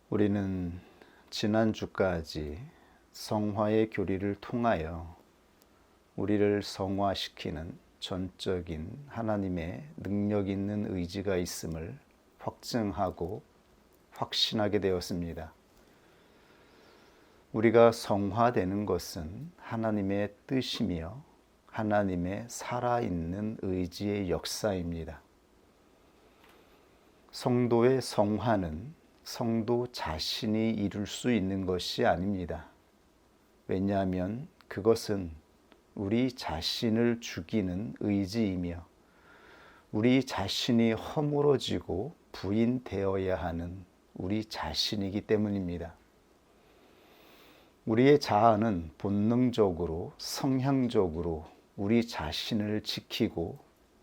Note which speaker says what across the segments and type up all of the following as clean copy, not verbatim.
Speaker 1: 우리는 지난주까지 성화의 교리를 통하여 우리를 성화시키는 전적인 하나님의 능력 있는 의지가 있음을 확증하고 확신하게 되었습니다. 우리가 성화되는 것은 하나님의 뜻이며 하나님의 살아있는 의지의 역사입니다. 성도의 성화는 성도 자신이 이룰 수 있는 것이 아닙니다. 왜냐하면 그것은 우리 자신을 죽이는 의지이며 우리 자신이 허물어지고 부인되어야 하는 우리 자신이기 때문입니다. 우리의 자아는 본능적으로 성향적으로 우리 자신을 지키고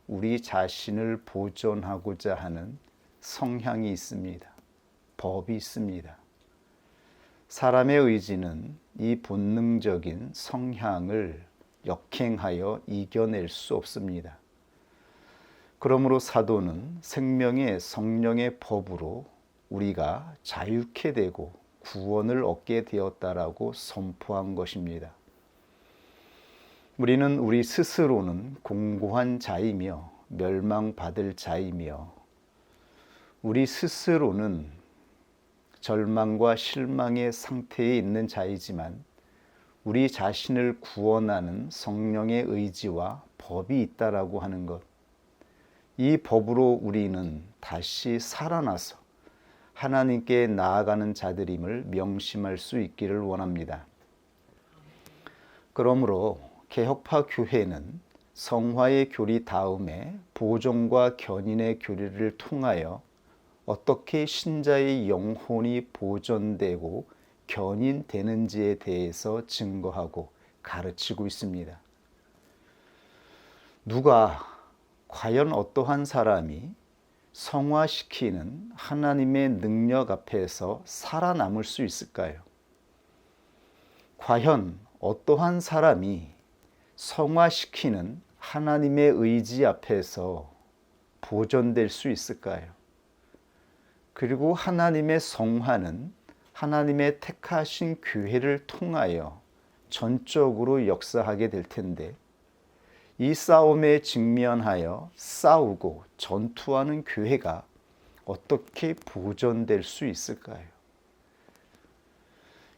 Speaker 1: 우리 자신을 보존하고자 하는 성향이 있습니다. 법이 있습니다. 사람의 의지는 이 본능적인 성향을 역행하여 이겨낼 수 없습니다. 그러므로 사도는 생명의 성령의 법으로 우리가 자유케 되고 구원을 얻게 되었다라고 선포한 것입니다. 우리는 우리 스스로는 공고한 자이며 멸망받을 자이며 우리 스스로는 절망과 실망의 상태에 있는 자이지만 우리 자신을 구원하는 성령의 의지와 법이 있다라고 하는 것, 이 법으로 우리는 다시 살아나서 하나님께 나아가는 자들임을 명심할 수 있기를 원합니다. 그러므로 개혁파 교회는 성화의 교리 다음에 보존과 견인의 교리를 통하여 어떻게 신자의 영혼이 보존되고 견인되는지에 대해서 증거하고 가르치고 있습니다. 누가 과연 어떠한 사람이 성화시키는 하나님의 능력 앞에서 살아남을 수 있을까요? 과연 어떠한 사람이 성화시키는 하나님의 의지 앞에서 보존될 수 있을까요? 그리고 하나님의 성화는 하나님의 택하신 교회를 통하여 전적으로 역사하게 될 텐데 이 싸움에 직면하여 싸우고 전투하는 교회가 어떻게 보존될 수 있을까요?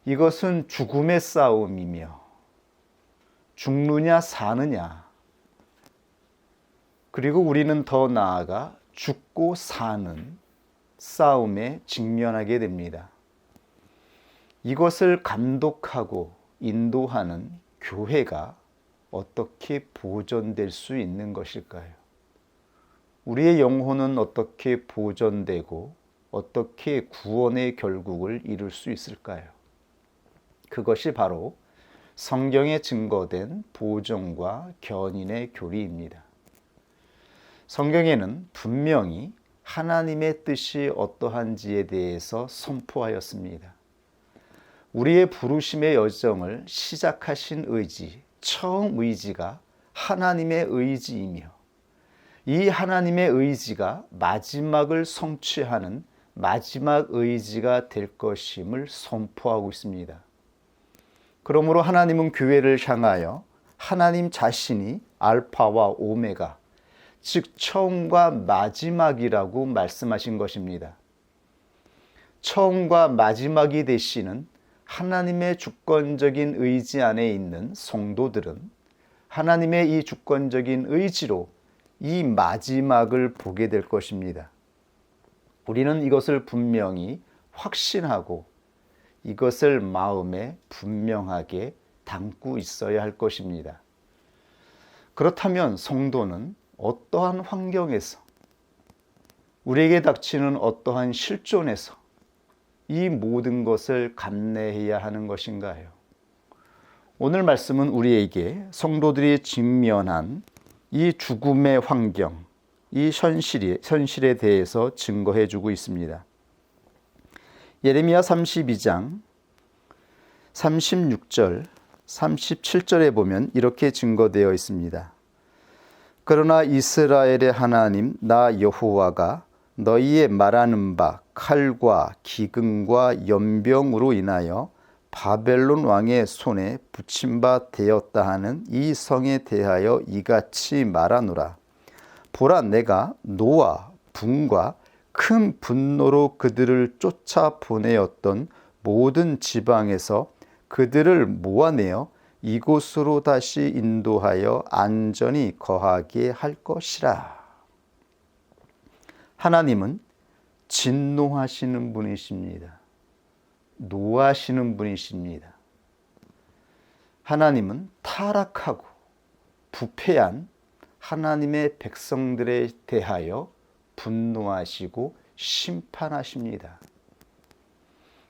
Speaker 1: 이것은 죽음의 싸움이며 죽느냐 사느냐, 그리고 우리는 더 나아가 죽고 사는 싸움에 직면하게 됩니다. 이것을 감독하고 인도하는 교회가 어떻게 보존될 수 있는 것일까요? 우리의 영혼은 어떻게 보존되고 어떻게 구원의 결국을 이룰 수 있을까요? 그것이 바로 성경에 증거된 보존과 견인의 교리입니다. 성경에는 분명히 하나님의 뜻이 어떠한지에 대해서 선포하였습니다. 우리의 부르심의 여정을 시작하신 의지, 처음 의지가 하나님의 의지이며 이 하나님의 의지가 마지막을 성취하는 마지막 의지가 될 것임을 선포하고 있습니다. 그러므로 하나님은 교회를 향하여 하나님 자신이 알파와 오메가, 즉 처음과 마지막이라고 말씀하신 것입니다. 처음과 마지막이 되시는 하나님의 주권적인 의지 안에 있는 성도들은 하나님의 이 주권적인 의지로 이 마지막을 보게 될 것입니다. 우리는 이것을 분명히 확신하고 이것을 마음에 분명하게 담고 있어야 할 것입니다. 그렇다면 성도는 어떠한 환경에서, 우리에게 닥치는 어떠한 실존에서 이 모든 것을 감내해야 하는 것인가요? 오늘 말씀은 우리에게 성도들이 직면한 이 죽음의 환경, 이 현실에 대해서 증거해 주고 있습니다. 예레미야 32장 36절, 37절에 보면 이렇게 증거되어 있습니다. 그러나 이스라엘의 하나님 나 여호와가 너희의 말하는 바 칼과 기근과 연병으로 인하여 바벨론 왕의 손에 붙임 바 되었다 하는 이 성에 대하여 이같이 말하노라. 보라, 내가 노와 붕과 큰 분노로 그들을 쫓아 보내었던 모든 지방에서 그들을 모아내어 이곳으로 다시 인도하여 안전히 거하게 할 것이라. 하나님은 진노하시는 분이십니다. 노하시는 분이십니다. 하나님은 타락하고 부패한 하나님의 백성들에 대하여 분노하시고 심판하십니다.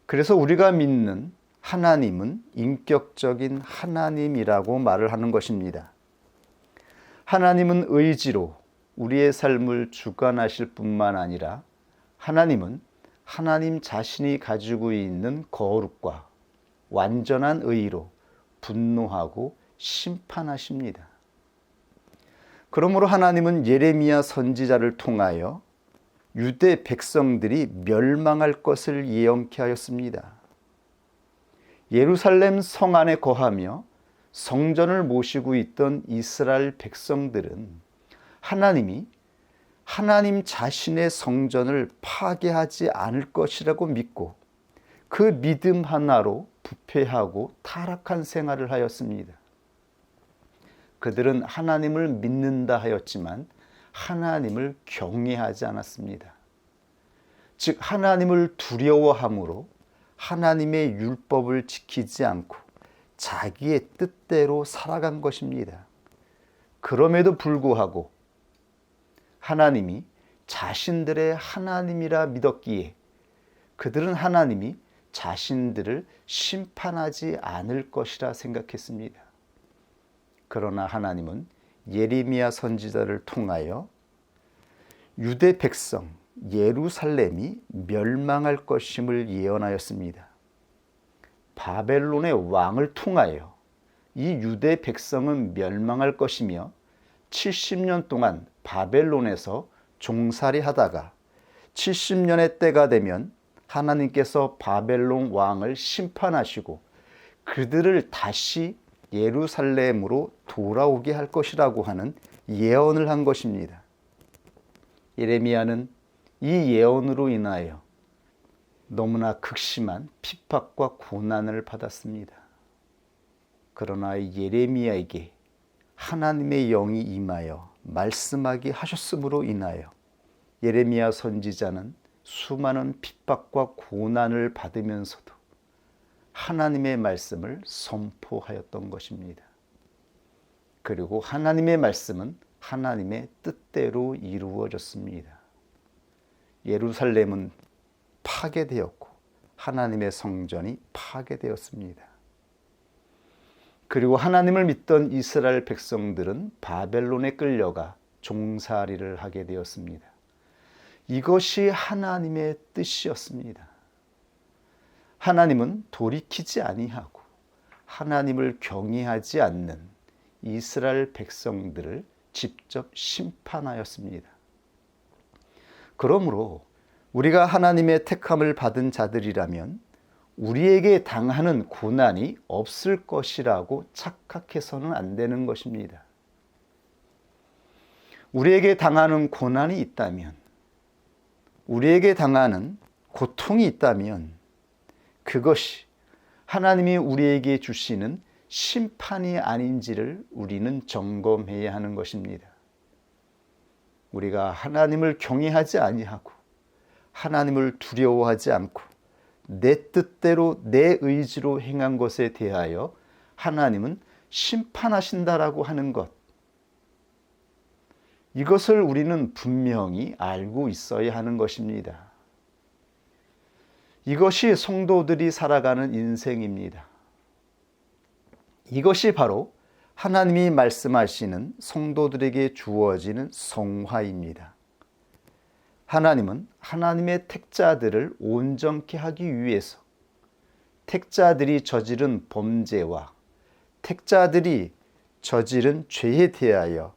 Speaker 1: 그래서 우리가 믿는 하나님은 인격적인 하나님이라고 말을 하는 것입니다. 하나님은 의지로 우리의 삶을 주관하실 뿐만 아니라 하나님은 하나님 자신이 가지고 있는 거룩과 완전한 의로 분노하고 심판하십니다. 그러므로 하나님은 예레미야 선지자를 통하여 유대 백성들이 멸망할 것을 예언케 하였습니다. 예루살렘 성 안에 거하며 성전을 모시고 있던 이스라엘 백성들은 하나님이 하나님 자신의 성전을 파괴하지 않을 것이라고 믿고 그 믿음 하나로 부패하고 타락한 생활을 하였습니다. 그들은 하나님을 믿는다 하였지만 하나님을 경외하지 않았습니다. 즉 하나님을 두려워함으로 하나님의 율법을 지키지 않고 자기의 뜻대로 살아간 것입니다. 그럼에도 불구하고 하나님이 자신들의 하나님이라 믿었기에 그들은 하나님이 자신들을 심판하지 않을 것이라 생각했습니다. 그러나 하나님은 예레미야 선지자를 통하여 유대 백성 예루살렘이 멸망할 것임을 예언하였습니다. 바벨론의 왕을 통하여 이 유대 백성은 멸망할 것이며 70년 동안 바벨론에서 종살이 하다가 70년의 때가 되면 하나님께서 바벨론 왕을 심판하시고 그들을 다시 예루살렘으로 돌아오게 할 것이라고 하는 예언을 한 것입니다. 예레미야는 이 예언으로 인하여 너무나 극심한 핍박과 고난을 받았습니다. 그러나 예레미야에게 하나님의 영이 임하여 말씀하게 하셨음으로 인하여 예레미야 선지자는 수많은 핍박과 고난을 받으면서도 하나님의 말씀을 선포하였던 것입니다. 그리고 하나님의 말씀은 하나님의 뜻대로 이루어졌습니다. 예루살렘은 파괴되었고 하나님의 성전이 파괴되었습니다. 그리고 하나님을 믿던 이스라엘 백성들은 바벨론에 끌려가 종살이를 하게 되었습니다. 이것이 하나님의 뜻이었습니다. 하나님은 돌이키지 아니하고 하나님을 경외하지 않는 이스라엘 백성들을 직접 심판하였습니다. 그러므로 우리가 하나님의 택함을 받은 자들이라면 우리에게 당하는 고난이 없을 것이라고 착각해서는 안 되는 것입니다. 우리에게 당하는 고난이 있다면, 우리에게 당하는 고통이 있다면 그것이 하나님이 우리에게 주시는 심판이 아닌지를 우리는 점검해야 하는 것입니다. 우리가 하나님을 경외하지 아니하고 하나님을 두려워하지 않고 내 뜻대로 내 의지로 행한 것에 대하여 하나님은 심판하신다라고 하는 것, 이것을 우리는 분명히 알고 있어야 하는 것입니다. 이것이 성도들이 살아가는 인생입니다. 이것이 바로 하나님이 말씀하시는 성도들에게 주어지는 성화입니다. 하나님은 하나님의 택자들을 온전케 하기 위해서 택자들이 저지른 범죄와 택자들이 저지른 죄에 대하여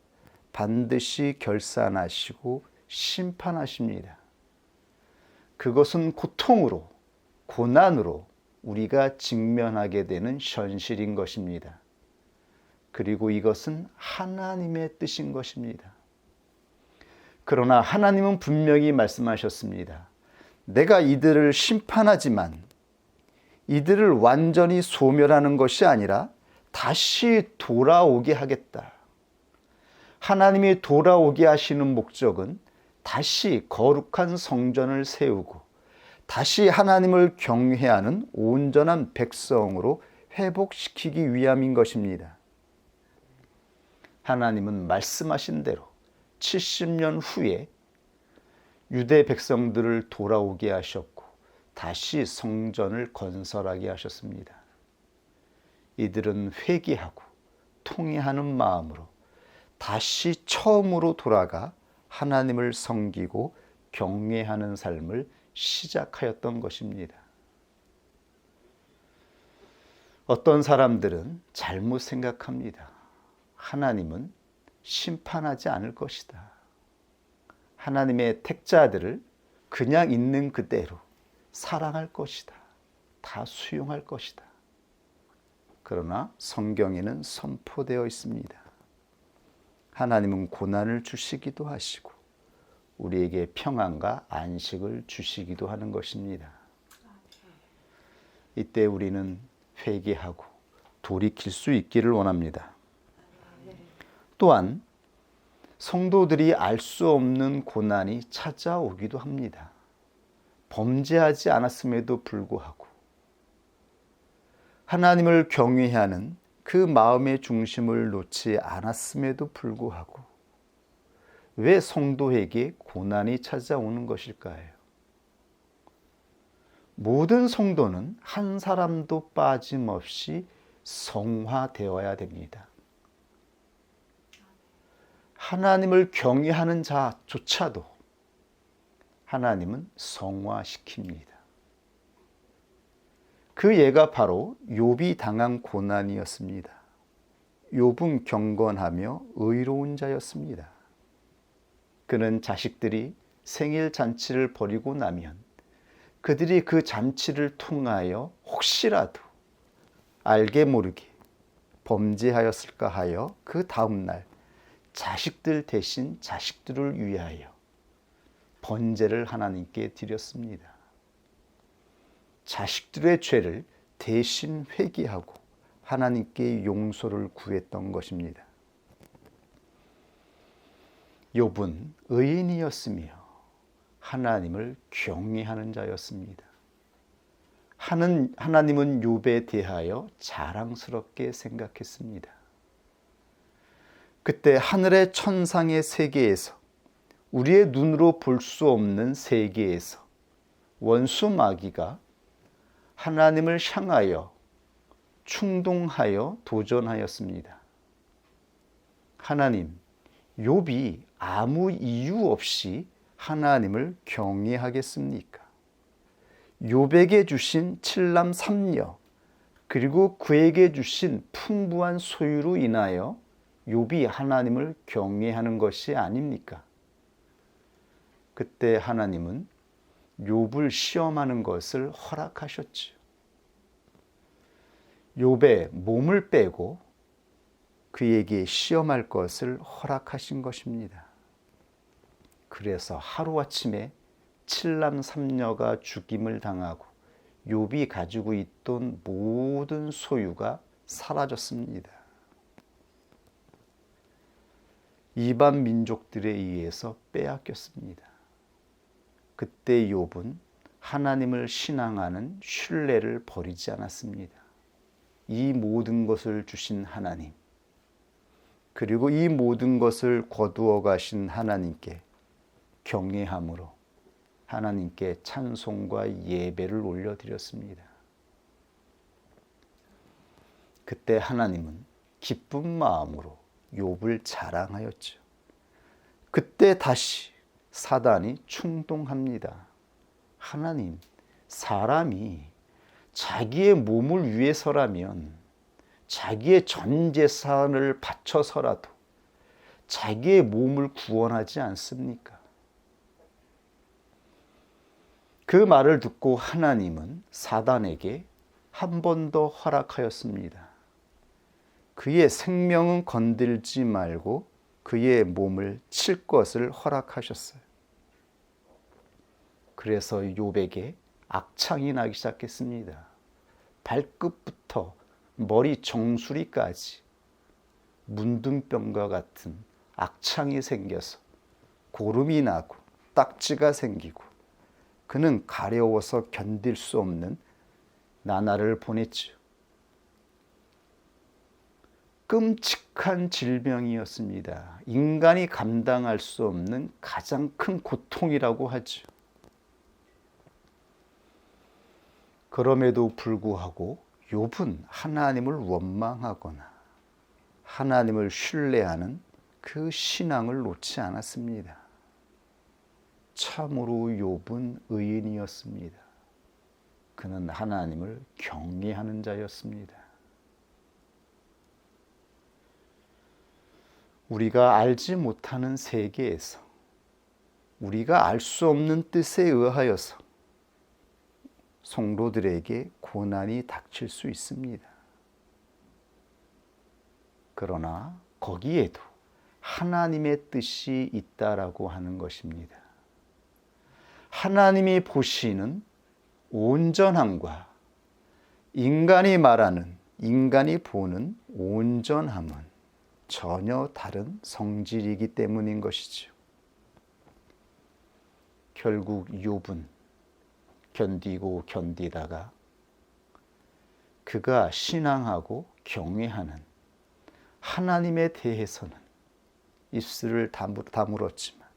Speaker 1: 반드시 결산하시고 심판하십니다. 그것은 고통으로, 고난으로 우리가 직면하게 되는 현실인 것입니다. 그리고 이것은 하나님의 뜻인 것입니다. 그러나 하나님은 분명히 말씀하셨습니다. 내가 이들을 심판하지만 이들을 완전히 소멸하는 것이 아니라 다시 돌아오게 하겠다. 하나님이 돌아오게 하시는 목적은 다시 거룩한 성전을 세우고 다시 하나님을 경외하는 온전한 백성으로 회복시키기 위함인 것입니다. 하나님은 말씀하신 대로 70년 후에 유대 백성들을 돌아오게 하셨고 다시 성전을 건설하게 하셨습니다. 이들은 회개하고 통회하는 마음으로 다시 처음으로 돌아가 하나님을 섬기고 경외하는 삶을 시작하였던 것입니다. 어떤 사람들은 잘못 생각합니다. 하나님은 심판하지 않을 것이다. 하나님의 택자들을 그냥 있는 그대로 사랑할 것이다. 다 수용할 것이다. 그러나 성경에는 선포되어 있습니다. 하나님은 고난을 주시기도 하시고 우리에게 평안과 안식을 주시기도 하는 것입니다. 이때 우리는 회개하고 돌이킬 수 있기를 원합니다. 또한 성도들이 알 수 없는 고난이 찾아오기도 합니다. 범죄하지 않았음에도 불구하고 하나님을 경외하는 그 마음의 중심을 놓지 않았음에도 불구하고 왜 성도에게 고난이 찾아오는 것일까요? 모든 성도는 한 사람도 빠짐없이 성화되어야 됩니다. 하나님을 경외하는 자조차도 하나님은 성화시킵니다. 그 예가 바로 욥이 당한 고난이었습니다. 욥은 경건하며 의로운 자였습니다. 그는 자식들이 생일 잔치를 벌이고 나면 그들이 그 잔치를 통하여 혹시라도 알게 모르게 범죄하였을까 하여 그 다음날 자식들 대신 자식들을 위하여 번제를 하나님께 드렸습니다. 자식들의 죄를 대신 회개하고 하나님께 용서를 구했던 것입니다. 욥은 의인이었으며 하나님을 경외하는 자였습니다. 하나님은 욥에 대하여 자랑스럽게 생각했습니다. 그때 하늘의 천상의 세계에서 우리의 눈으로 볼 수 없는 세계에서 원수 마귀가 하나님을 향하여 충동하여 도전하였습니다. 하나님, 욥이 아무 이유 없이 하나님을 경외하겠습니까? 욥에게 주신 칠남 삼녀 그리고 그에게 주신 풍부한 소유로 인하여 욥이 하나님을 경외하는 것이 아닙니까? 그때 하나님은 욥을 시험하는 것을 허락하셨지요. 욥의 몸을 빼고 그에게 시험할 것을 허락하신 것입니다. 그래서 하루아침에 칠남 삼녀가 죽임을 당하고 욥이 가지고 있던 모든 소유가 사라졌습니다. 이방 민족들에 의해서 빼앗겼습니다. 그때 욥은 하나님을 신앙하는 신뢰를 버리지 않았습니다. 이 모든 것을 주신 하나님, 그리고 이 모든 것을 거두어 가신 하나님께 경외함으로 하나님께 찬송과 예배를 올려드렸습니다. 그때 하나님은 기쁜 마음으로 욥을 자랑하였죠. 그때 다시 사단이 충동합니다. 하나님, 사람이 자기의 몸을 위해서라면 자기의 전 재산을 바쳐서라도 자기의 몸을 구원하지 않습니까? 그 말을 듣고 하나님은 사단에게 한 번 더 허락하였습니다. 그의 생명은 건들지 말고 그의 몸을 칠 것을 허락하셨어요. 그래서 욥에게 악창이 나기 시작했습니다. 발끝부터 머리 정수리까지 문둥병과 같은 악창이 생겨서 고름이 나고 딱지가 생기고 그는 가려워서 견딜 수 없는 나날을 보냈죠. 끔찍한 질병이었습니다. 인간이 감당할 수 없는 가장 큰 고통이라고 하죠. 그럼에도 불구하고 욥은 하나님을 원망하거나 하나님을 신뢰하는 그 신앙을 놓지 않았습니다. 참으로 욥은 의인이었습니다. 그는 하나님을 경외하는 자였습니다. 우리가 알지 못하는 세계에서 우리가 알 수 없는 뜻에 의하여서 성도들에게 고난이 닥칠 수 있습니다. 그러나 거기에도 하나님의 뜻이 있다라고 하는 것입니다. 하나님이 보시는 온전함과 인간이 말하는, 인간이 보는 온전함은 전혀 다른 성질이기 때문인 것이죠. 결국 욥은 견디고 견디다가 그가 신앙하고 경외하는 하나님에 대해서는 입술을 다물었지만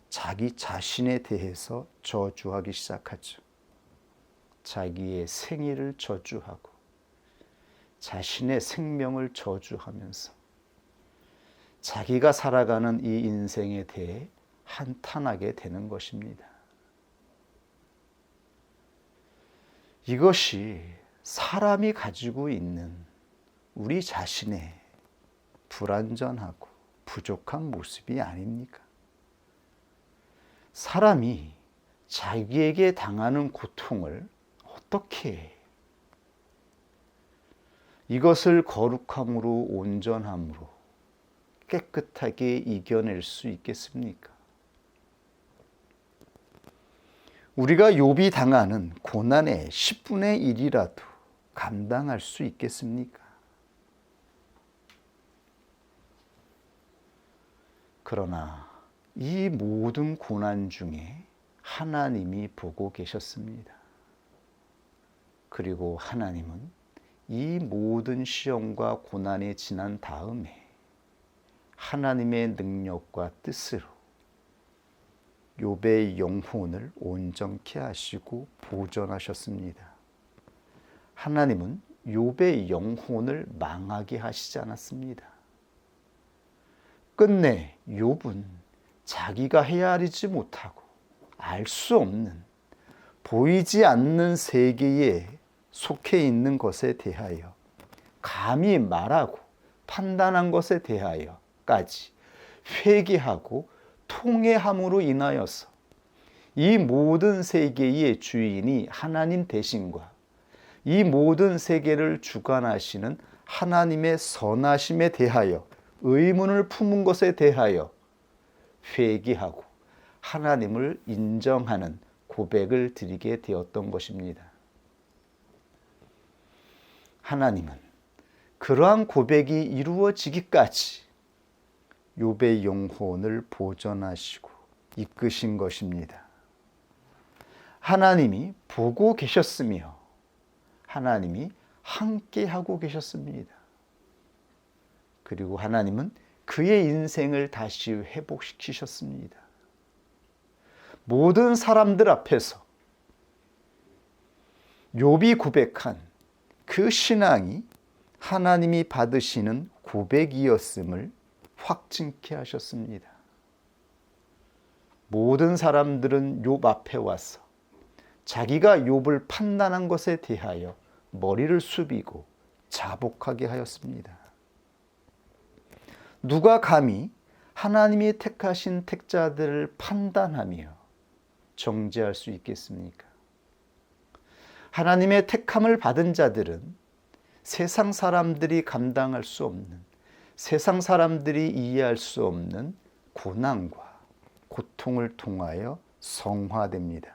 Speaker 1: 자기 자신에 대해서 저주하기 시작하죠. 자기의 생애를 저주하고 자신의 생명을 저주하면서 자기가 살아가는 이 인생에 대해 한탄하게 되는 것입니다. 이것이 사람이 가지고 있는 우리 자신의 불완전하고 부족한 모습이 아닙니까? 사람이 자기에게 당하는 고통을 어떻게 이것을 거룩함으로 온전함으로 깨끗하게 이겨낼 수 있겠습니까? 우리가 욥이 당하는 고난의 10분의 1이라도 감당할 수 있겠습니까? 그러나 이 모든 고난 중에 하나님이 보고 계셨습니다. 그리고 하나님은 이 모든 시험과 고난이 지난 다음에 하나님의 능력과 뜻으로 욥의 영혼을 온전케 하시고 보존하셨습니다. 하나님은 욥의 영혼을 망하게 하시지 않았습니다. 끝내 욥은 자기가 헤아리지 못하고 알 수 없는 보이지 않는 세계에 속해 있는 것에 대하여 감히 말하고 판단한 것에 대하여까지 회개하고 통회함으로 인하여서 이 모든 세계의 주인이 하나님 되심과 이 모든 세계를 주관하시는 하나님의 선하심에 대하여 의문을 품은 것에 대하여 회개하고 하나님을 인정하는 고백을 드리게 되었던 것입니다. 하나님은 그러한 고백이 이루어지기까지 욥의 영혼을 보존하시고 이끄신 것입니다. 하나님이 보고 계셨으며 하나님이 함께하고 계셨습니다. 그리고 하나님은 그의 인생을 다시 회복시키셨습니다. 모든 사람들 앞에서 욥이 고백한 그 신앙이 하나님이 받으시는 고백이었음을 확증케 하셨습니다. 모든 사람들은 욥 앞에 와서 자기가 욥을 판단한 것에 대하여 머리를 숙이고 자복하게 하였습니다. 누가 감히 하나님이 택하신 택자들을 판단하며 정죄할 수 있겠습니까? 하나님의 택함을 받은 자들은 세상 사람들이 감당할 수 없는, 세상 사람들이 이해할 수 없는 고난과 고통을 통하여 성화됩니다.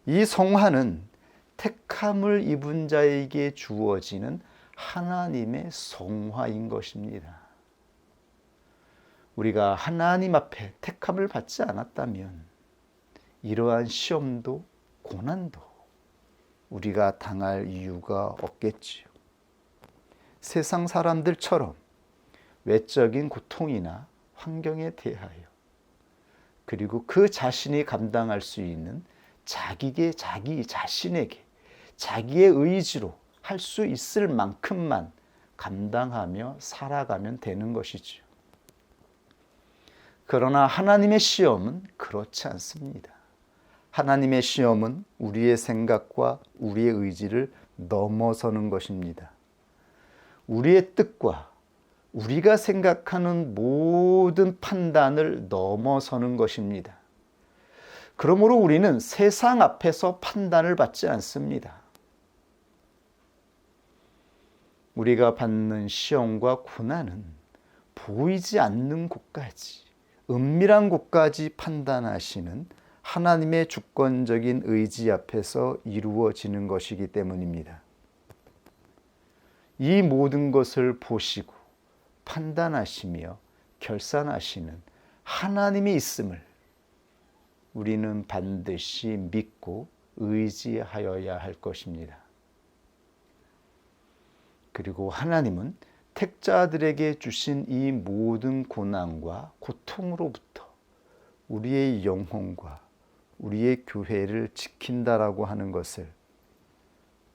Speaker 1: 이 성화는 택함을 입은 자에게 주어지는 하나님의 성화인 것입니다. 우리가 하나님 앞에 택함을 받지 않았다면 이러한 시험도 고난도 우리가 당할 이유가 없겠지요. 세상 사람들처럼 외적인 고통이나 환경에 대하여 그리고 그 자신이 감당할 수 있는 자기 자신에게 자기의 의지로 할 수 있을 만큼만 감당하며 살아가면 되는 것이죠. 그러나 하나님의 시험은 그렇지 않습니다. 하나님의 시험은 우리의 생각과 우리의 의지를 넘어서는 것입니다. 우리의 뜻과 우리가 생각하는 모든 판단을 넘어서는 것입니다. 그러므로 우리는 세상 앞에서 판단을 받지 않습니다. 우리가 받는 시험과 고난은 보이지 않는 곳까지, 은밀한 곳까지 판단하시는 하나님의 주권적인 의지 앞에서 이루어지는 것이기 때문입니다. 이 모든 것을 보시고 판단하시며 결산하시는 하나님이 있음을 우리는 반드시 믿고 의지하여야 할 것입니다. 그리고 하나님은 택자들에게 주신 이 모든 고난과 고통으로부터 우리의 영혼과 우리의 교회를 지킨다라고 하는 것을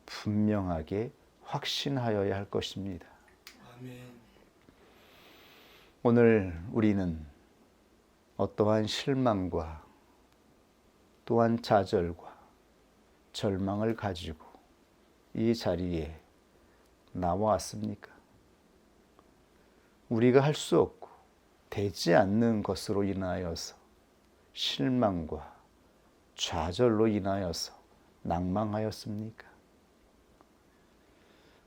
Speaker 1: 분명하게 확신하여야 할 것입니다. 아멘. 오늘 우리는 어떠한 실망과 또한 좌절과 절망을 가지고 이 자리에 나왔습니까? 우리가 할 수 없고 되지 않는 것으로 인하여서 실망과 좌절로 인하여서 낭망하였습니까?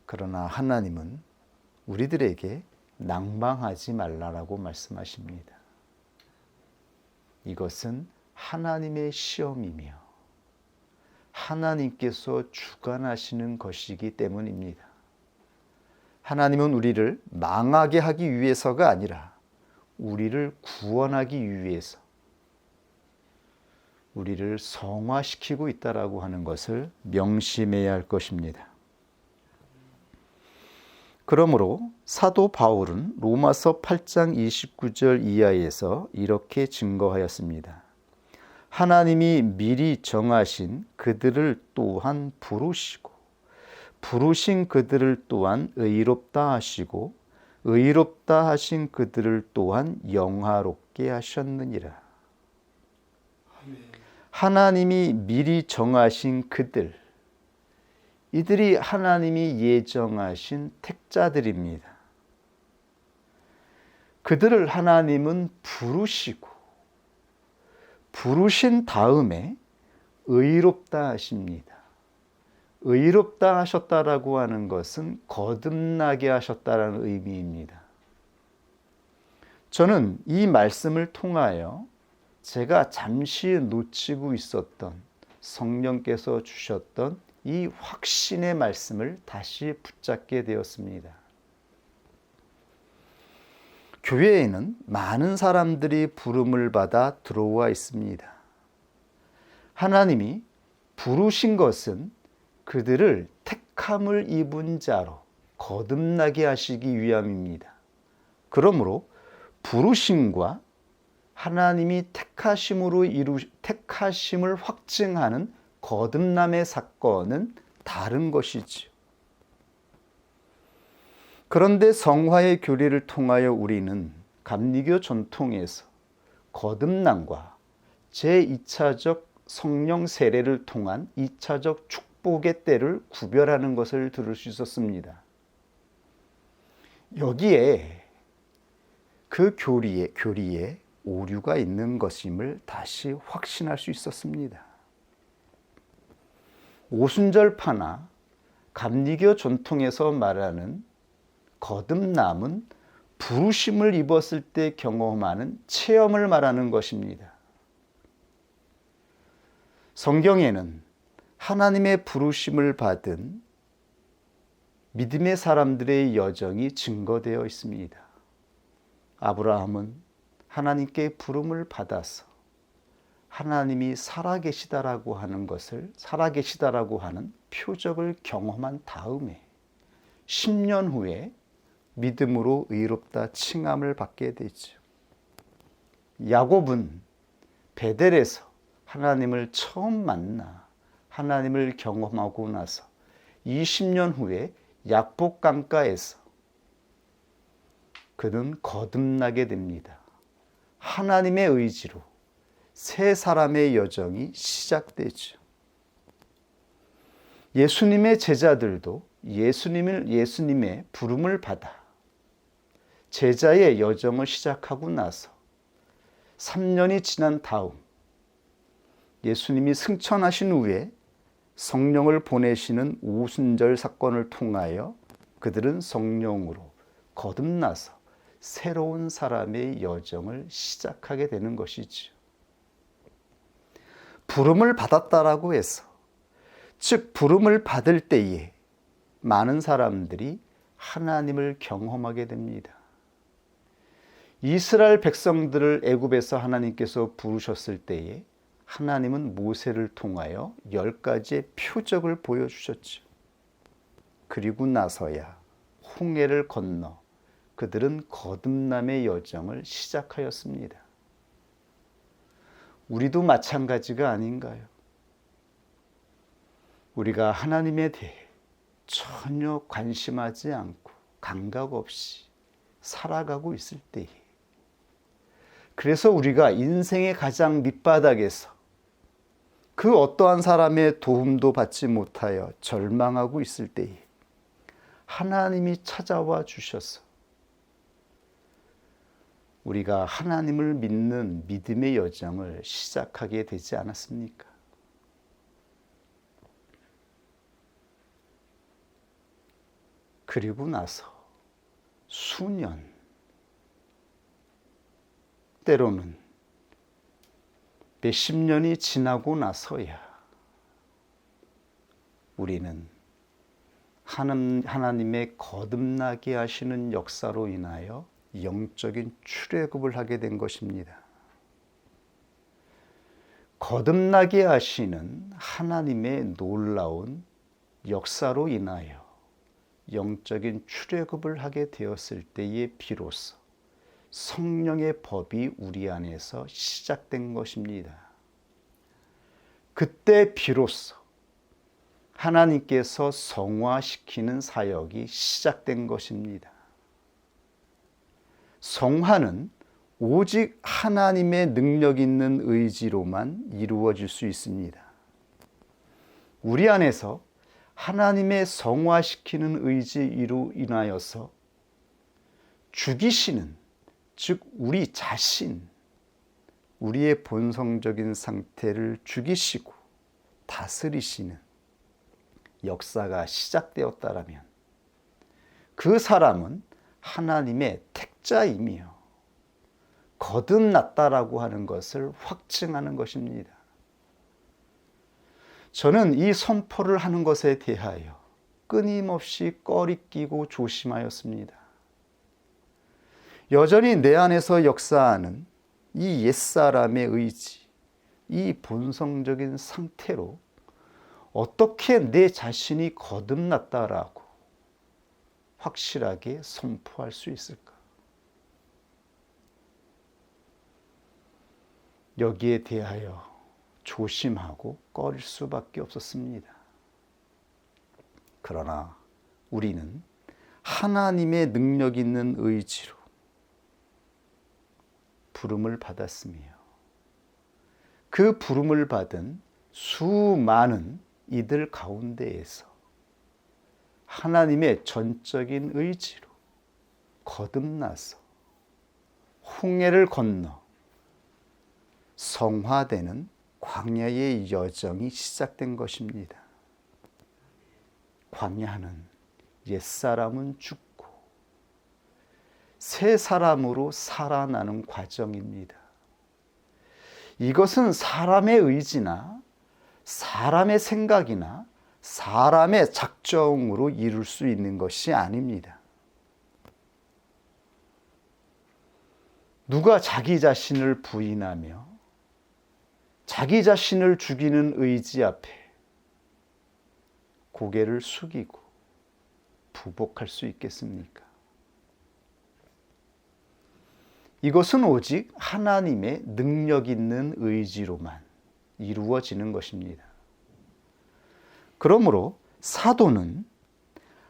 Speaker 1: 그러나 하나님은 우리들에게 낭망하지 말라라고 말씀하십니다. 이것은 하나님의 시험이며 하나님께서 주관하시는 것이기 때문입니다. 하나님은 우리를 망하게 하기 위해서가 아니라 우리를 구원하기 위해서 우리를 성화시키고 있다라고 하는 것을 명심해야 할 것입니다. 그러므로 사도 바울은 로마서 8장 29절 이하에서 이렇게 증거하였습니다. 하나님이 미리 정하신 그들을 또한 부르시고 부르신 그들을 또한 의롭다 하시고 의롭다 하신 그들을 또한 영화롭게 하셨느니라. 하나님이 미리 정하신 그들, 이들이 하나님이 예정하신 택자들입니다. 그들을 하나님은 부르시고 부르신 다음에 의롭다 하십니다. 의롭다 하셨다라고 하는 것은 거듭나게 하셨다라는 의미입니다. 저는 이 말씀을 통하여 제가 잠시 놓치고 있었던 성령께서 주셨던 이 확신의 말씀을 다시 붙잡게 되었습니다. 교회에는 많은 사람들이 부름을 받아 들어와 있습니다. 하나님이 부르신 것은 그들을 택함을 입은 자로 거듭나게 하시기 위함입니다. 그러므로 부르심과 하나님이 택하심을 확증하는 거듭남의 사건은 다른 것이지요. 그런데 성화의 교리를 통하여 우리는 감리교 전통에서 거듭남과 제2차적 성령 세례를 통한 2차적 축복의 때를 구별하는 것을 들을 수 있었습니다. 여기에 그 교리에 오류가 있는 것임을 다시 확신할 수 있었습니다. 오순절파나 감리교 전통에서 말하는 거듭남은 부르심을 입었을 때 경험하는 체험을 말하는 것입니다. 성경에는 하나님의 부르심을 받은 믿음의 사람들의 여정이 증거되어 있습니다. 아브라함은 하나님께 부름을 받아서 하나님이 살아계시다라고 하는 표적을 경험한 다음에 10년 후에 믿음으로 의롭다 칭함을 받게 되죠. 야곱은 베델에서 하나님을 처음 만나 하나님을 경험하고 나서 20년 후에 약복 강가에서 그는 거듭나게 됩니다. 하나님의 의지로 세 사람의 여정이 시작되죠. 예수님의 제자들도 예수님의 부름을 받아 제자의 여정을 시작하고 나서 3년이 지난 다음 예수님이 승천하신 후에 성령을 보내시는 오순절 사건을 통하여 그들은 성령으로 거듭나서 새로운 사람의 여정을 시작하게 되는 것이지요. 부름을 받았다라고 해서, 즉 부름을 받을 때에 많은 사람들이 하나님을 경험하게 됩니다. 이스라엘 백성들을 애굽에서 하나님께서 부르셨을 때에 하나님은 모세를 통하여 10가지의 표적을 보여주셨죠. 그리고 나서야 홍해를 건너 그들은 거듭남의 여정을 시작하였습니다. 우리도 마찬가지가 아닌가요? 우리가 하나님에 대해 전혀 관심하지 않고 감각 없이 살아가고 있을 때에, 그래서 우리가 인생의 가장 밑바닥에서 그 어떠한 사람의 도움도 받지 못하여 절망하고 있을 때에 하나님이 찾아와 주셔서 우리가 하나님을 믿는 믿음의 여정을 시작하게 되지 않았습니까? 그리고 나서 수년, 때로는 몇십 년이 지나고 나서야 우리는 하나님의 거듭나게 하시는 역사로 인하여 영적인 출애굽을 하게 된 것입니다. 거듭나게 하시는 하나님의 놀라운 역사로 인하여 영적인 출애굽을 하게 되었을 때에 비로소 성령의 법이 우리 안에서 시작된 것입니다. 그때 비로소 하나님께서 성화시키는 사역이 시작된 것입니다. 성화는 오직 하나님의 능력 있는 의지로만 이루어질 수 있습니다. 우리 안에서 하나님의 성화시키는 의지로 인하여서 죽이시는, 즉 우리 자신, 우리의 본성적인 상태를 죽이시고 다스리시는 역사가 시작되었다라면 그 사람은 하나님의 택자이며 거듭났다라고 하는 것을 확증하는 것입니다. 저는 이 선포를 하는 것에 대하여 끊임없이 꺼리끼고 조심하였습니다. 여전히 내 안에서 역사하는 이 옛사람의 의지, 이 본성적인 상태로 어떻게 내 자신이 거듭났다라고 확실하게 선포할 수 있을까? 여기에 대하여 조심하고 꺼릴 수밖에 없었습니다. 그러나 우리는 하나님의 능력 있는 의지로 부름을 받았으며 그 부름을 받은 수많은 이들 가운데에서 하나님의 전적인 의지로 거듭나서 홍해를 건너 성화되는 광야의 여정이 시작된 것입니다. 광야는 옛사람은 죽고 새 사람으로 살아나는 과정입니다. 이것은 사람의 의지나 사람의 생각이나 사람의 작정으로 이룰 수 있는 것이 아닙니다. 누가 자기 자신을 부인하며 자기 자신을 죽이는 의지 앞에 고개를 숙이고 부복할 수 있겠습니까? 이것은 오직 하나님의 능력 있는 의지로만 이루어지는 것입니다. 그러므로 사도는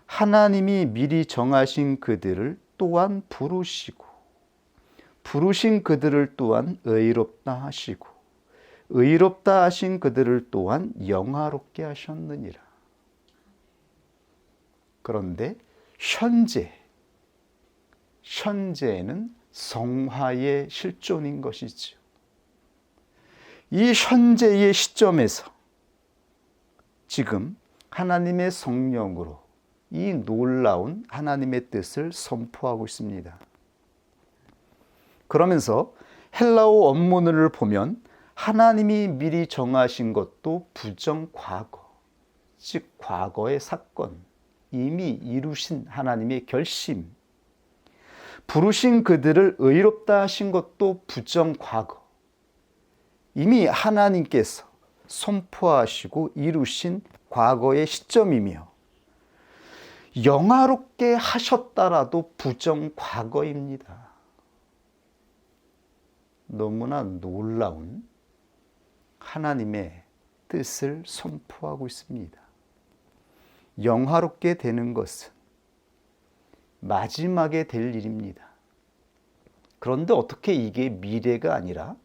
Speaker 1: 하나님이 미리 정하신 그들을 또한 부르시고 부르신 그들을 또한 의롭다 하시고 의롭다 하신 그들을 또한 영화롭게 하셨느니라. 그런데 현재는 성화의 실존인 것이죠. 이 현재의 시점에서 지금 하나님의 성령으로 이 놀라운 하나님의 뜻을 선포하고 있습니다. 그러면서 헬라어 원문을 보면 하나님이 미리 정하신 것도 부정과거, 즉 과거의 사건, 이미 이루신 하나님의 결심, 부르신 그들을 의롭다 하신 것도 부정과거, 이미 하나님께서 선포하시고 이루신 과거의 시점이며 영화롭게 하셨다라도 부정과거입니다. 너무나 놀라운 하나님의 뜻을 선포하고 있습니다. 영화롭게 되는 것은 마지막에 될 일입니다. 그런데 어떻게 이게 미래가 아니라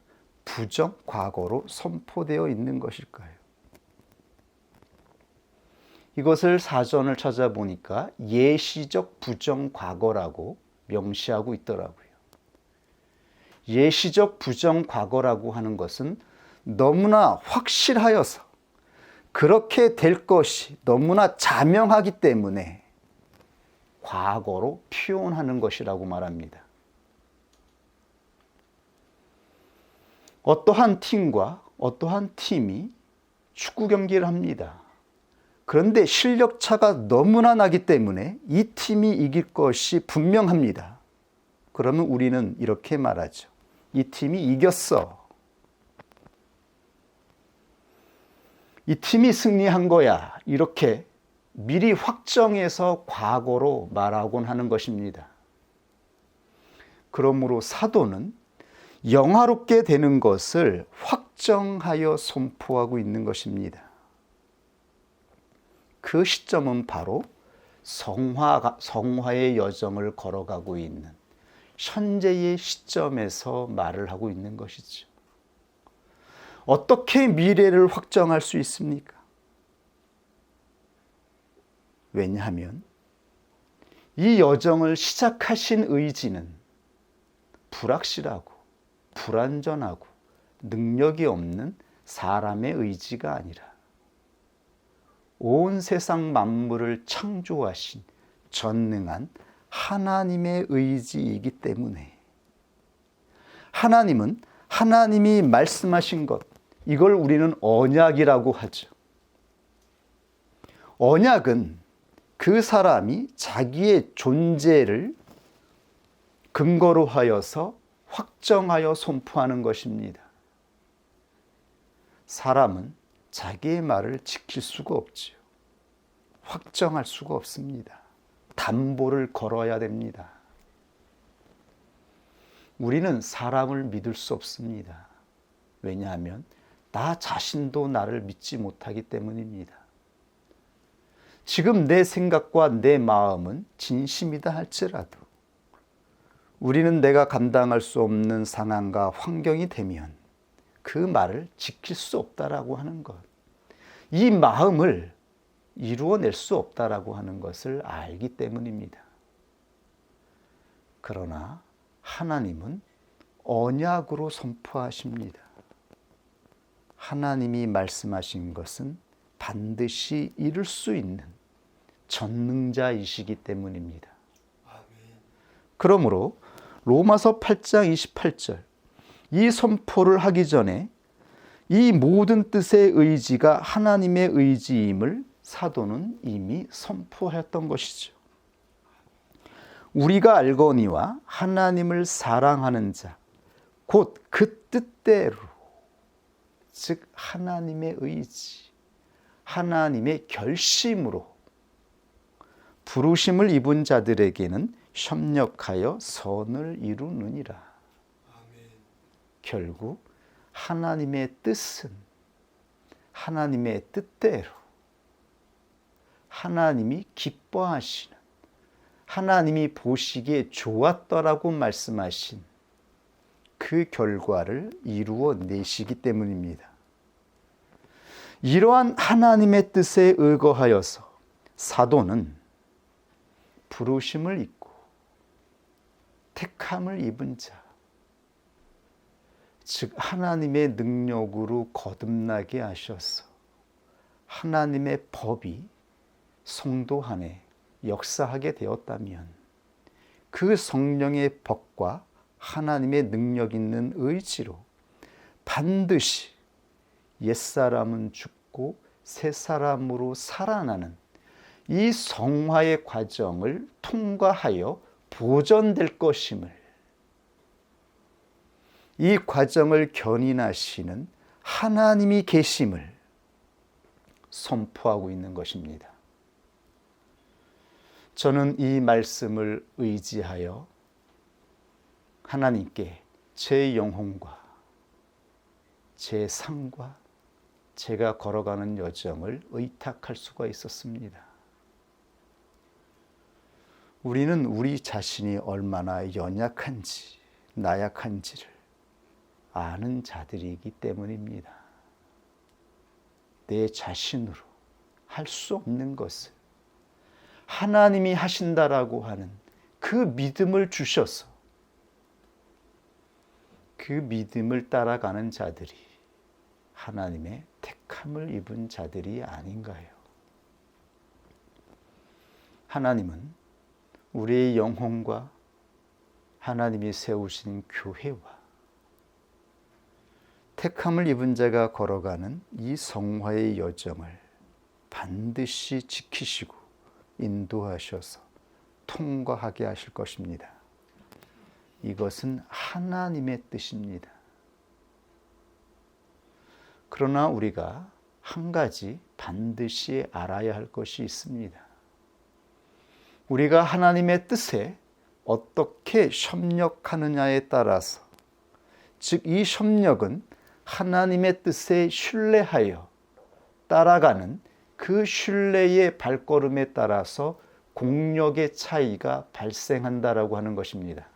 Speaker 1: 부정 과거로 선포되어 있는 것일까요? 이것을 사전을 찾아보니까 예시적 부정 과거라고 명시하고 있더라고요. 예시적 부정 과거라고 하는 것은 너무나 확실하여서 그렇게 될 것이 너무나 자명하기 때문에 과거로 표현하는 것이라고 말합니다. 어떠한 팀과 어떠한 팀이 축구 경기를 합니다. 그런데 실력 차가 너무나 나기 때문에 이 팀이 이길 것이 분명합니다. 그러면 우리는 이렇게 말하죠. 이 팀이 이겼어. 이 팀이 승리한 거야. 이렇게 미리 확정해서 과거로 말하곤 하는 것입니다. 그러므로 사도는 영화롭게 되는 것을 확정하여 선포하고 있는 것입니다. 그 시점은 바로 성화의 여정을 걸어가고 있는 현재의 시점에서 말을 하고 있는 것이죠. 어떻게 미래를 확정할 수 있습니까? 왜냐하면 이 여정을 시작하신 의지는 불확실하고 불완전하고 능력이 없는 사람의 의지가 아니라 온 세상 만물을 창조하신 전능한 하나님의 의지이기 때문에 하나님은 하나님이 말씀하신 것, 이걸 우리는 언약이라고 하죠. 언약은 그 사람이 자기의 존재를 근거로 하여서 확정하여 선포하는 것입니다. 사람은 자기의 말을 지킬 수가 없지요. 확정할 수가 없습니다. 담보를 걸어야 됩니다. 우리는 사람을 믿을 수 없습니다. 왜냐하면 나 자신도 나를 믿지 못하기 때문입니다. 지금 내 생각과 내 마음은 진심이다 할지라도 우리는 내가 감당할 수 없는 상황과 환경이 되면 그 말을 지킬 수 없다라고 하는 것, 이 마음을 이루어낼 수 없다라고 하는 것을 알기 때문입니다. 그러나 하나님은 언약으로 선포하십니다. 하나님이 말씀하신 것은 반드시 이룰 수 있는 전능자이시기 때문입니다. 그러므로 로마서 8장 28절 이 선포를 하기 전에 이 모든 뜻의 의지가 하나님의 의지임을 사도는 이미 선포하였던 것이죠. 우리가 알거니와 하나님을 사랑하는 자 곧 그 뜻대로, 즉 하나님의 의지, 하나님의 결심으로 부르심을 입은 자들에게는 협력하여 선을 이루느니라. 아멘. 결국 하나님의 뜻은 하나님의 뜻대로, 하나님이 기뻐하시는, 하나님이 보시기에 좋았더라고 말씀하신 그 결과를 이루어 내시기 때문입니다. 이러한 하나님의 뜻에 의거하여서 사도는 부르심을 입고 택함을 입은 자, 즉 하나님의 능력으로 거듭나게 하셔서 하나님의 법이 성도 안에 역사하게 되었다면 그 성령의 법과 하나님의 능력 있는 의지로 반드시 옛사람은 죽고 새사람으로 살아나는 이 성화의 과정을 통과하여 보존될 것임을, 이 과정을 견인하시는 하나님이 계심을 선포하고 있는 것입니다. 저는 이 말씀을 의지하여 하나님께 제 영혼과 제 삶과 제가 걸어가는 여정을 의탁할 수가 있었습니다. 우리는 우리 자신이 얼마나 연약한지, 나약한지를 아는 자들이기 때문입니다. 내 자신으로 할 수 없는 것을 하나님이 하신다라고 하는 그 믿음을 주셔서 그 믿음을 따라가는 자들이 하나님의 택함을 입은 자들이 아닌가요? 하나님은 우리의 영혼과 하나님이 세우신 교회와 택함을 입은 자가 걸어가는 이 성화의 여정을 반드시 지키시고 인도하셔서 통과하게 하실 것입니다. 이것은 하나님의 뜻입니다. 그러나 우리가 한 가지 반드시 알아야 할 것이 있습니다. 우리가 하나님의 뜻에 어떻게 협력하느냐에 따라서, 즉 이 협력은 하나님의 뜻에 신뢰하여 따라가는 그 신뢰의 발걸음에 따라서 공력의 차이가 발생한다라고 하는 것입니다.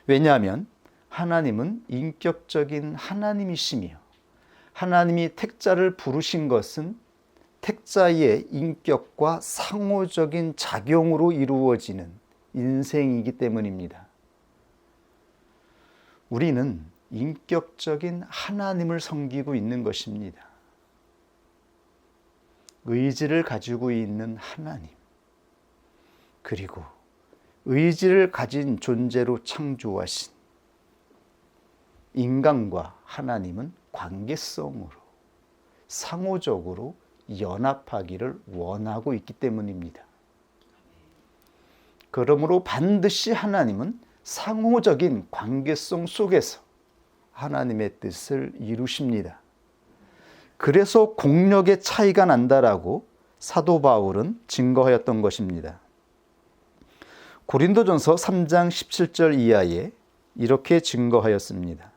Speaker 1: 왜냐하면 하나님은 인격적인 하나님이시며 하나님이 택자를 부르신 것은 택자의 인격과 상호적인 작용으로 이루어지는 인생이기 때문입니다. 우리는 인격적인 하나님을 섬기고 있는 것입니다. 의지를 가지고 있는 하나님, 그리고 의지를 가진 존재로 창조하신 인간과 하나님은 관계성으로 상호적으로 연합하기를 원하고 있기 때문입니다. 그러므로 반드시 하나님은 상호적인 관계성 속에서 하나님의 뜻을 이루십니다. 그래서 공력의 차이가 난다라고 사도 바울은 증거하였던 것입니다. 고린도전서 3장 17절 이하에 이렇게 증거하였습니다.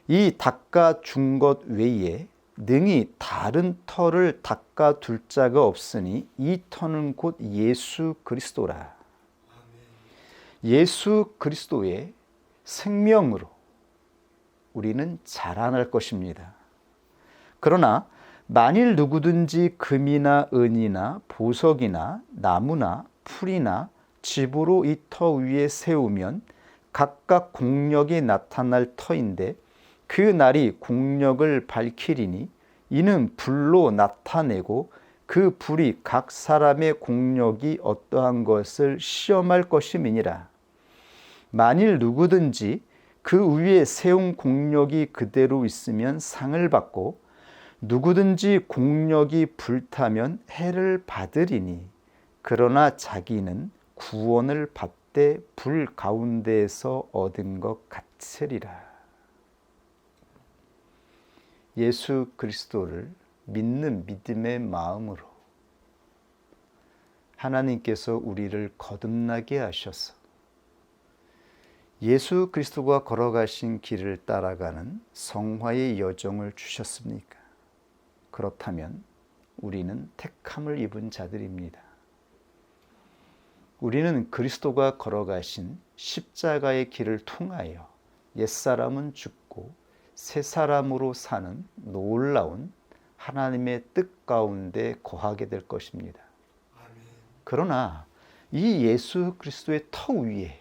Speaker 1: 이 닦아 준 것 외에 능히 다른 터를 닦아 둘 자가 없으니 이 터는 곧 예수 그리스도라. 예수 그리스도의 생명으로 우리는 자라날 것입니다. 그러나 만일 누구든지 금이나 은이나 보석이나 나무나 풀이나 집으로 이 터 위에 세우면 각각 공력이 나타날 터인데 그 날이 공력을 밝히리니 이는 불로 나타내고 그 불이 각 사람의 공력이 어떠한 것을 시험할 것임이니라. 만일 누구든지 그 위에 세운 공력이 그대로 있으면 상을 받고 누구든지 공력이 불타면 해를 받으리니 그러나 자기는 구원을 받되 불 가운데에서 얻은 것 같으리라. 예수 그리스도를 믿는 믿음의 마음으로 하나님께서 우리를 거듭나게 하셔서 예수 그리스도가 걸어가신 길을 따라가는 성화의 여정을 주셨습니까? 그렇다면 우리는 택함을 입은 자들입니다. 우리는 그리스도가 걸어가신 십자가의 길을 통하여 옛사람은 죽고 새 사람으로 사는 놀라운 하나님의 뜻 가운데 거하게 될 것입니다. 그러나 이 예수 그리스도의 터 위에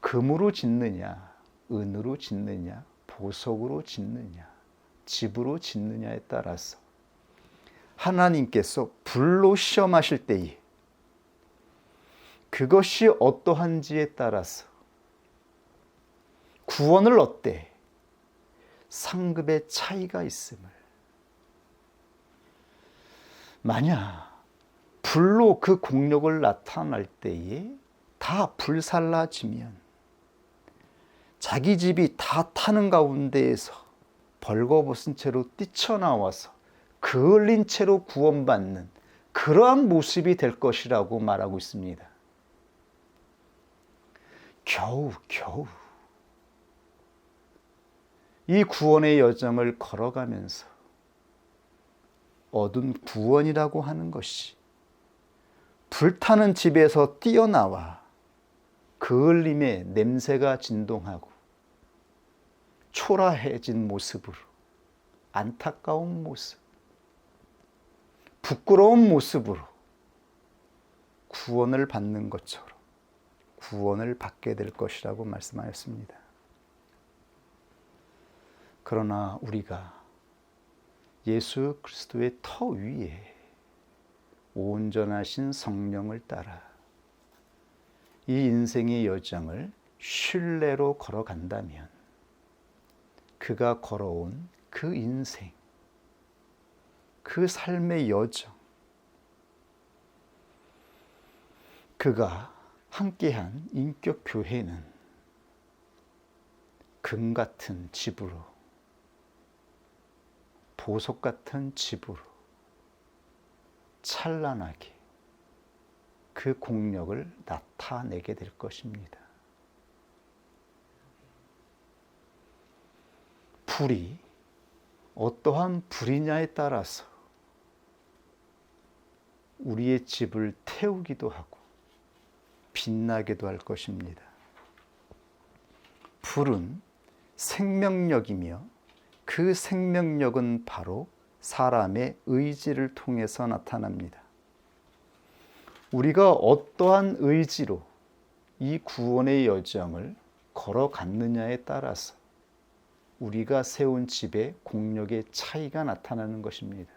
Speaker 1: 금으로 짓느냐, 은으로 짓느냐, 보석으로 짓느냐, 집으로 짓느냐에 따라서 하나님께서 불로 시험하실 때에 그것이 어떠한지에 따라서 구원을 얻되 상급의 차이가 있음을, 만약 불로 그 공력을 나타날 때에 다 불살라지면 자기 집이 다 타는 가운데에서 벌거벗은 채로 뛰쳐나와서 그을린 채로 구원받는 그러한 모습이 될 것이라고 말하고 있습니다. 겨우 이 구원의 여정을 걸어가면서 얻은 구원이라고 하는 것이 불타는 집에서 뛰어나와 그을림의 냄새가 진동하고 초라해진 모습으로, 안타까운 모습, 부끄러운 모습으로 구원을 받는 것처럼 구원을 받게 될 것이라고 말씀하였습니다. 그러나 우리가 예수 그리스도의 터 위에 온전하신 성령을 따라 이 인생의 여정을 신뢰로 걸어간다면 그가 걸어온 그 인생, 그 삶의 여정, 그가 함께한 인격 교회는 금 같은 집으로, 보석 같은 집으로 찬란하게 그 공력을 나타내게 될 것입니다. 불이 어떠한 불이냐에 따라서 우리의 집을 태우기도 하고 빛나게도 할 것입니다. 불은 생명력이며 그 생명력은 바로 사람의 의지를 통해서 나타납니다. 우리가 어떠한 의지로 이 구원의 여정을 걸어갔느냐에 따라서 우리가 세운 집의 공력의 차이가 나타나는 것입니다.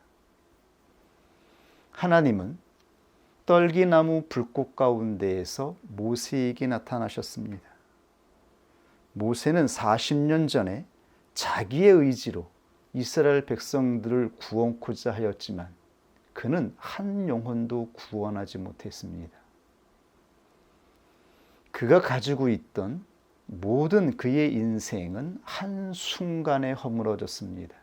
Speaker 1: 하나님은 떨기나무 불꽃 가운데에서 모세에게 나타나셨습니다. 모세는 40년 전에 자기의 의지로 이스라엘 백성들을 구원코자 하였지만 그는 한 영혼도 구원하지 못했습니다. 그가 가지고 있던 모든 그의 인생은 한순간에 허물어졌습니다.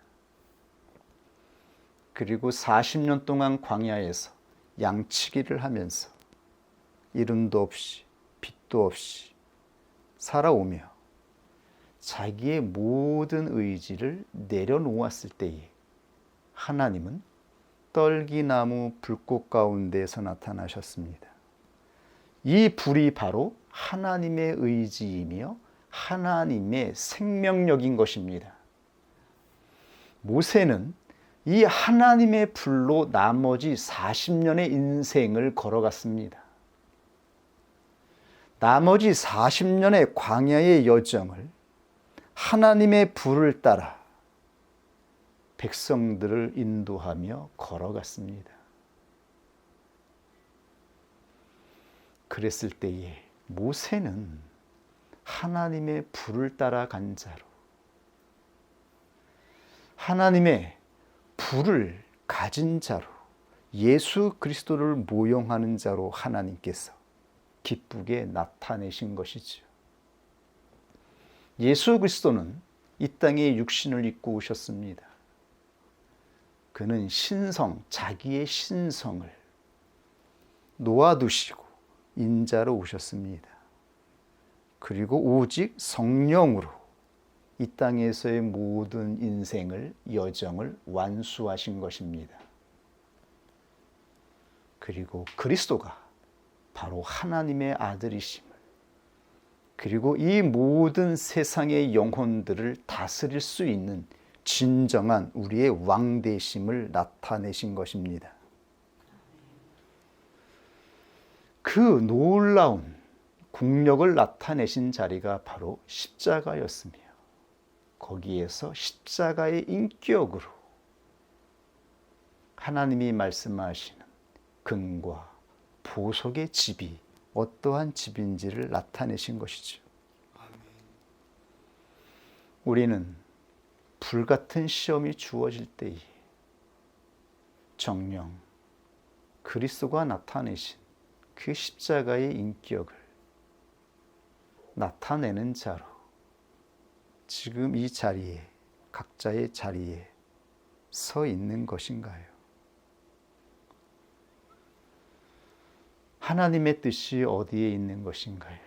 Speaker 1: 그리고 40년 동안 광야에서 양치기를 하면서 이름도 없이 빛도 없이 살아오며 자기의 모든 의지를 내려놓았을 때에 하나님은 떨기나무 불꽃 가운데에서 나타나셨습니다. 이 불이 바로 하나님의 의지이며 하나님의 생명력인 것입니다. 모세는 이 하나님의 불로 나머지 40년의 인생을 걸어갔습니다. 나머지 40년의 광야의 여정을 하나님의 불을 따라 백성들을 인도하며 걸어갔습니다. 그랬을 때에 모세는 하나님의 불을 따라간 자로, 하나님의 불을 가진 자로, 예수 그리스도를 모형하는 자로 하나님께서 기쁘게 나타내신 것이지요. 예수 그리스도는 이 땅에 육신을 입고 오셨습니다. 그는 자기의 신성을 놓아두시고 인자로 오셨습니다. 그리고 오직 성령으로 이 땅에서의 모든 인생을, 여정을 완수하신 것입니다. 그리고 그리스도가 바로 하나님의 아들이심을, 그리고 이 모든 세상의 영혼들을 다스릴 수 있는 진정한 우리의 왕 되심을 나타내신 것입니다. 그 놀라운 국력을 나타내신 자리가 바로 십자가였으며, 거기에서 십자가의 인격으로 하나님이 말씀하시는 금과 보석의 집이 어떠한 집인지를 나타내신 것이죠. 우리는 불같은 시험이 주어질 때에 정령 그리스도가 나타내신 그 십자가의 인격을 나타내는 자로 지금 이 자리에, 각자의 자리에 서 있는 것인가요? 하나님의 뜻이 어디에 있는 것인가요?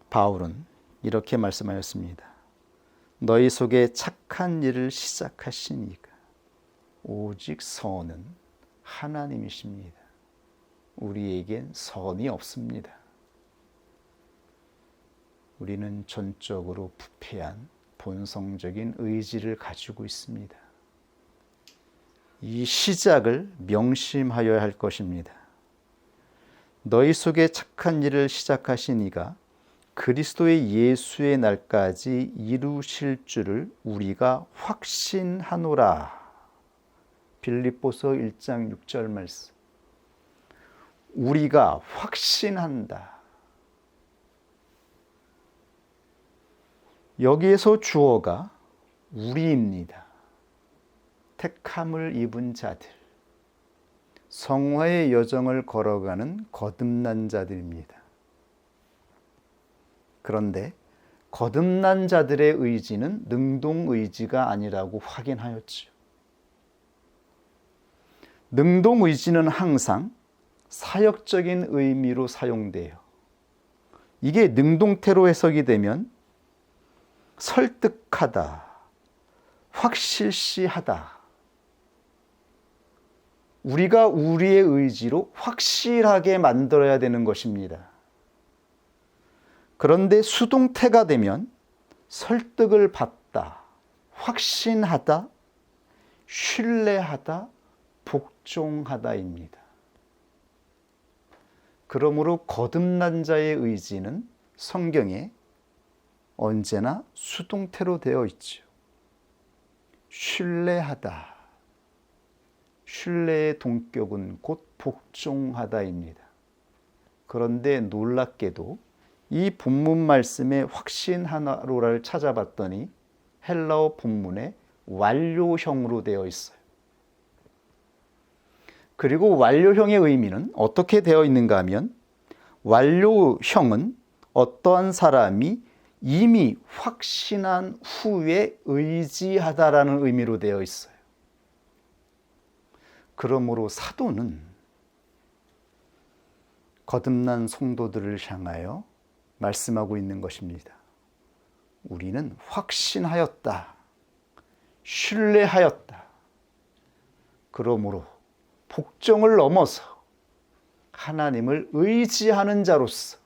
Speaker 1: 바울은 이렇게 말씀하였습니다. 너희 속에 착한 일을 시작하신 이가 오직 선은 하나님이십니다. 우리에겐 선이 없습니다. 우리는 전적으로 부패한 본성적인 의지를 가지고 있습니다. 이 시작을 명심하여야 할 것입니다. 너희 속에 착한 일을 시작하신 이가 그리스도의 예수의 날까지 이루실 줄을 우리가 확신하노라. 빌립보서 1장 6절 말씀. 우리가 확신한다. 여기에서 주어가 우리입니다. 택함을 입은 자들, 성화의 여정을 걸어가는 거듭난 자들입니다. 그런데 거듭난 자들의 의지는 능동의지가 아니라고 확인하였지요. 능동의지는 항상 사역적인 의미로 사용돼요. 이게 능동태로 해석이 되면 설득하다, 확실시하다. 우리가 우리의 의지로 확실하게 만들어야 되는 것입니다. 그런데 수동태가 되면 설득을 받다, 확신하다, 신뢰하다, 복종하다입니다. 그러므로 거듭난 자의 의지는 성경에 언제나 수동태로 되어 있죠. 신뢰하다. 신뢰의 동격은 곧 복종하다입니다. 그런데 놀랍게도 이 본문 말씀의 확신하노라를 찾아봤더니 헬라어 본문에 완료형으로 되어 있어요. 그리고 완료형의 의미는 어떻게 되어 있는가 하면 완료형은 어떠한 사람이 이미 확신한 후에 의지하다라는 의미로 되어 있어요. 그러므로 사도는 거듭난 성도들을 향하여 말씀하고 있는 것입니다. 우리는 확신하였다. 신뢰하였다. 그러므로 복종을 넘어서 하나님을 의지하는 자로서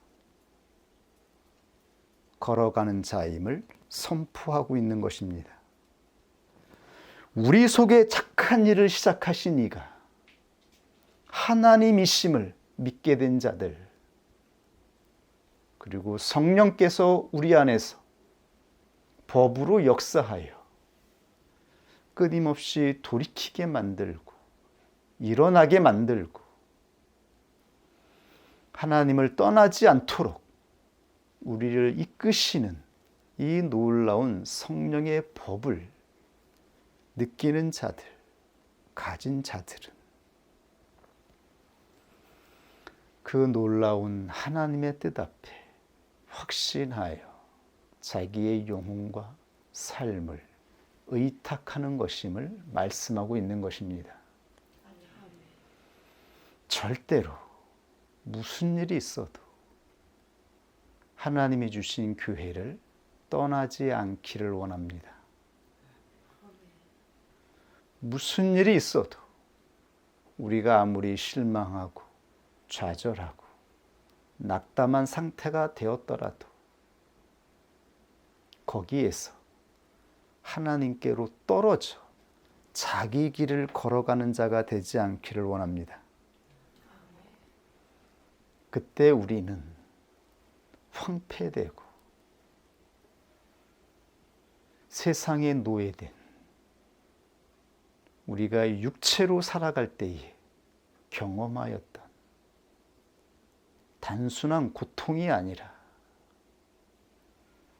Speaker 1: 걸어가는 자임을 선포하고 있는 것입니다. 우리 속에 착한 일을 시작하신 이가 하나님이심을 믿게 된 자들, 그리고 성령께서 우리 안에서 법으로 역사하여 끊임없이 돌이키게 만들고 일어나게 만들고 하나님을 떠나지 않도록 우리를 이끄시는 이 놀라운 성령의 법을 느끼는 자들, 가진 자들은 그 놀라운 하나님의 뜻 앞에 확신하여 자기의 영혼과 삶을 의탁하는 것임을 말씀하고 있는 것입니다. 절대로 무슨 일이 있어도 하나님이 주신 교회를 떠나지 않기를 원합니다. 무슨 일이 있어도 우리가 아무리 실망하고 좌절하고 낙담한 상태가 되었더라도 거기에서 하나님께로 떨어져 자기 길을 걸어가는 자가 되지 않기를 원합니다. 그때 우리는 황폐되고 세상에 노예된 우리가 육체로 살아갈 때에 경험하였던 단순한 고통이 아니라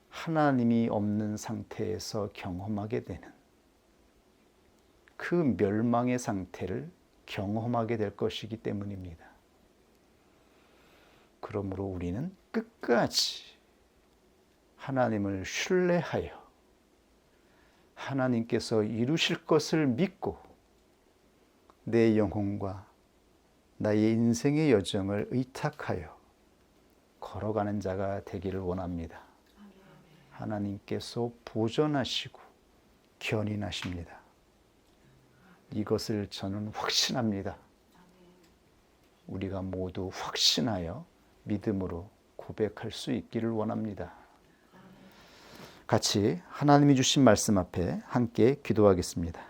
Speaker 1: 하나님이 없는 상태에서 경험하게 되는 그 멸망의 상태를 경험하게 될 것이기 때문입니다. 그러므로 우리는 끝까지 하나님을 신뢰하여 하나님께서 이루실 것을 믿고 내 영혼과 나의 인생의 여정을 의탁하여 걸어가는 자가 되기를 원합니다. 하나님께서 보존하시고 견인하십니다. 이것을 저는 확신합니다. 우리가 모두 확신하여 믿음으로 고백할 수 있기를 원합니다. 같이 하나님이 주신 말씀 앞에 함께 기도하겠습니다.